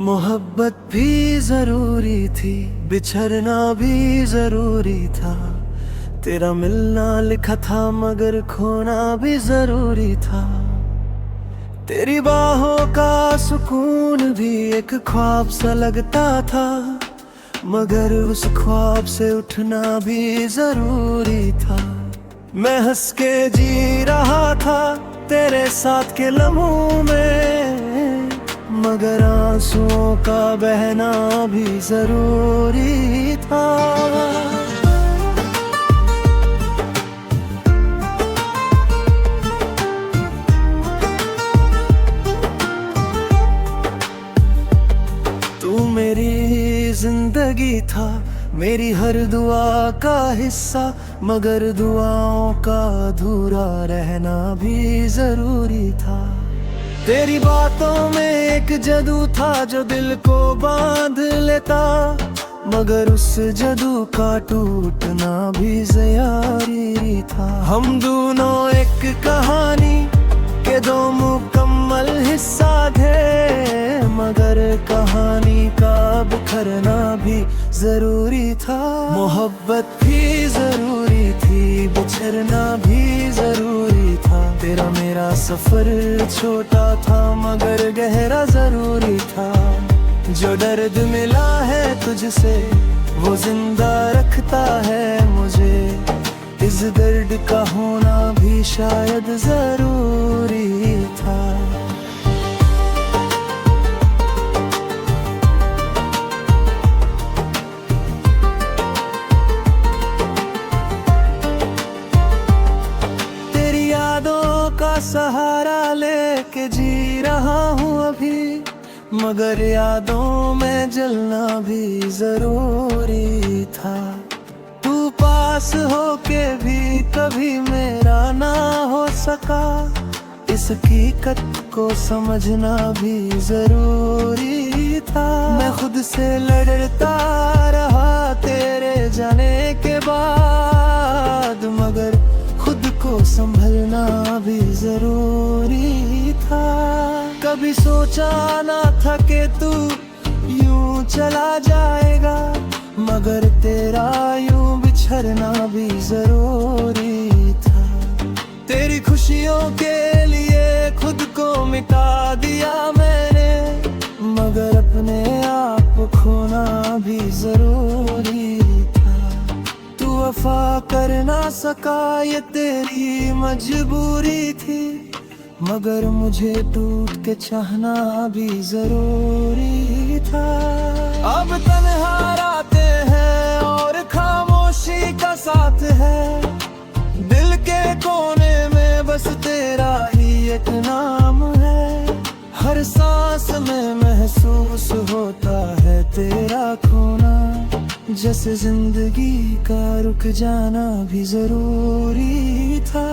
मोहब्बत भी जरूरी थी, बिछड़ना भी जरूरी था। तेरा मिलना लिखा था मगर खोना भी जरूरी था। तेरी बाहों का सुकून भी एक ख्वाब सा लगता था, मगर उस ख्वाब से उठना भी जरूरी था। मैं हंस के जी रहा था तेरे साथ के लम्हों में, मगर आंसुओं का बहना भी जरूरी था। तू मेरी जिंदगी था, मेरी हर दुआ का हिस्सा, मगर दुआओं का अधूरा रहना भी जरूरी था। तेरी बातों में एक जादू था जो दिल को बांध लेता, मगर उस जादू का टूटना भी ज़रूरी था। हम दोनों एक कहानी के दो मुकम्मल हिस्सा थे, मगर कहानी का बिखरना भी जरूरी था। मोहब्बत भी जरूरी थी, बिछड़ना भी जरूरी था। तेरा मेरा सफर छोटा था मगर गहरा जरूरी था। जो दर्द मिला है तुझसे वो जिंदा रखता है मुझे, इस दर्द का होना भी शायद जरूरी था। तेरी यादों का सहारा लेके जी रहा हूँ अभी, मगर यादों में जलना भी जरूरी था। तू पास होके भी कभी मेरा ना हो सका, इस हकीकत को समझना भी जरूरी था। मैं खुद से लड़ता रहा तेरे जाने के बाद, मगर खुद को संभलना भी जरूरी था। कभी सोचा ना था कि तू यूं चला जाएगा, मगर तेरा यूं बिछड़ना भी जरूरी था। तेरी खुशियों के लिए खुद को मिटा दिया मैंने, मगर अपने आप खोना भी जरूरी था। तू वफा कर ना सका ये तेरी मजबूरी थी, मगर मुझे टूट के चाहना भी जरूरी था। अब तन्हा रातें हैं और खामोशी का साथ है, दिल के कोने में बस तेरा ही एक नाम है। हर सांस में महसूस होता है तेरा खोना, जैसे जिंदगी का रुक जाना भी जरूरी था।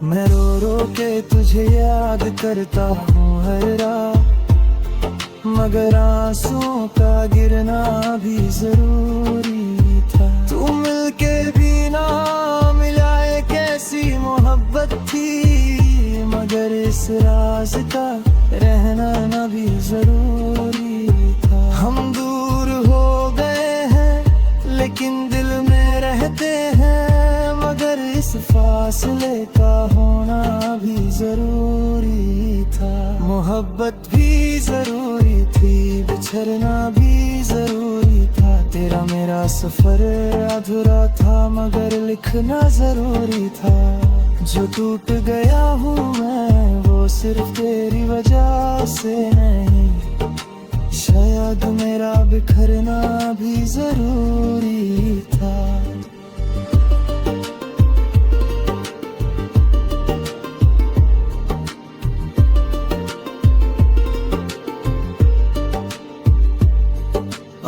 मैं रो रो के तुझे याद करता हूँ हर रात, मगर आंसुओं का गिरना भी जरूरी था। तू मिलके भी ना मिलाए कैसी मोहब्बत थी, मगर इस राज का रहना ना भी जरूरी था। हम दूर हो गए हैं लेकिन दिल में रहते हैं, मगर इस फासले का होना भी जरूरी था। मोहब्बत भी जरूरी थी, बिछड़ना भी जरूरी था। तेरा मेरा सफर अधूरा था मगर लिखना जरूरी था। जो टूट गया हूँ मैं वो सिर्फ तेरी वजह से नहीं, शायद मेरा बिखरना भी जरूरी था।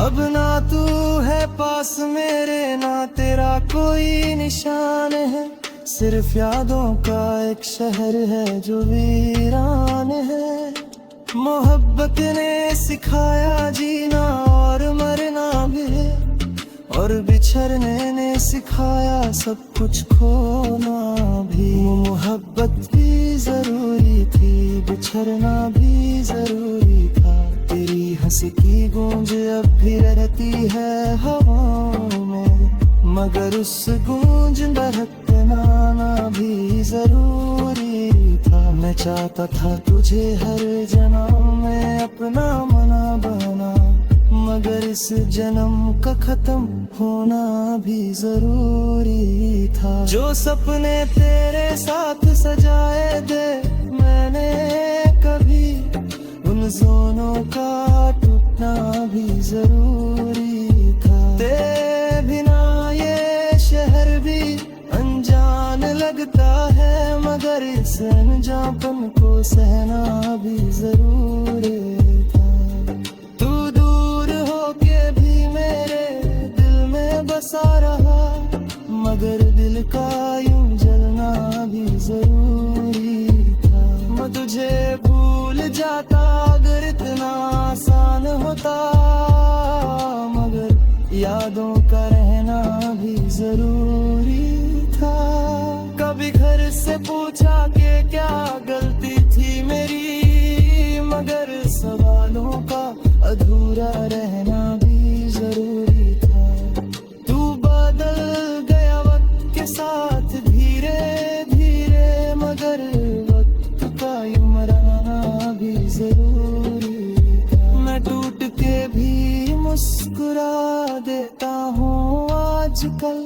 अब ना तू है पास मेरे, ना तेरा कोई निशान है, सिर्फ यादों का एक शहर है जो वीरान है। मोहब्बत ने सिखाया जीना और मरना भी, और बिछड़ने ने सिखाया सब कुछ खोना भी। मोहब्बत भी जरूरी थी, बिछड़ना भी जरूरी था। तेरी हंसी की गूंज अब भी रहती है हवाओं में, मगर उस गूंज बहकना भी जरूरी था। मैं चाहता था तुझे हर जन्म में अपना मना बना, मगर इस जन्म का खत्म होना भी जरूरी था। जो सपने तेरे साथ सजाए थे मैंने कभी, उन दोनों का टूटना भी जरूरी था। तेरे बिना ये शहर भी अनजान लगता है, मगर इस अनजानपन को सहना भी जरूरी था। तू दूर होके भी मेरे दिल में बसा रहा, मगर दिल का यूं जलना भी जरूरी था। मैं तुझे भूल जाता अगर इतना आसान होता, मगर यादों का रहना भी जरूरी था। कभी घर से पूछा कि क्या गलती थी मेरी, मगर सवालों का अधूरा रहना भी जरूरी था। तू बदल गया वक्त के साथ धीरे धीरे, मगर वक्त का उमराना भी जरूरी था। मैं टूट के भी मुस्कुरा देता हूँ आजकल,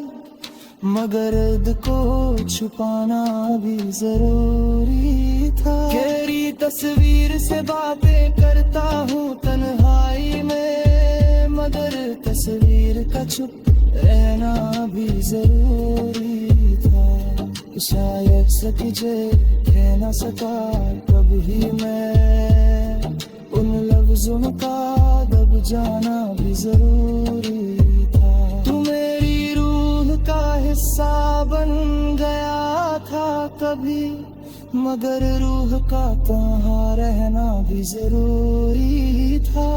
मगर दर्द को छुपाना भी जरूरी था। तेरी तस्वीर से बातें करता हूँ तन्हाई में, मगर तस्वीर का चुप रहना भी जरूरी था। शायद से तुझे कह न सका कभी मैं, उन लफ्जों का दब जाना भी जरूरी था। तू मेरी रूह का हिस्सा बन गया था कभी, मगर रूह का तन्हा रहना भी जरूरी था।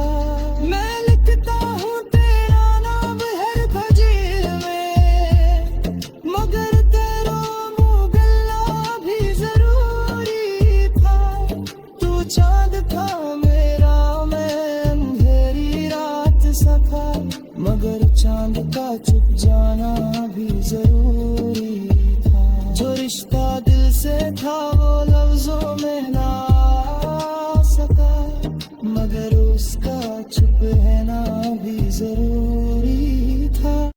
मैं लिखता हूँ तेरा नाम हर फजील में, मगर तेरा मुँह गलना भी जरूरी था। तू चांद था मेरा, मैं अंधेरी रात सा था, मगर चांद का छुप जाना भी जरूरी था। जो रिश्ता दिल से था वो लफ्जों में ना आ सका, मगर उसका छुप रहना भी जरूरी था।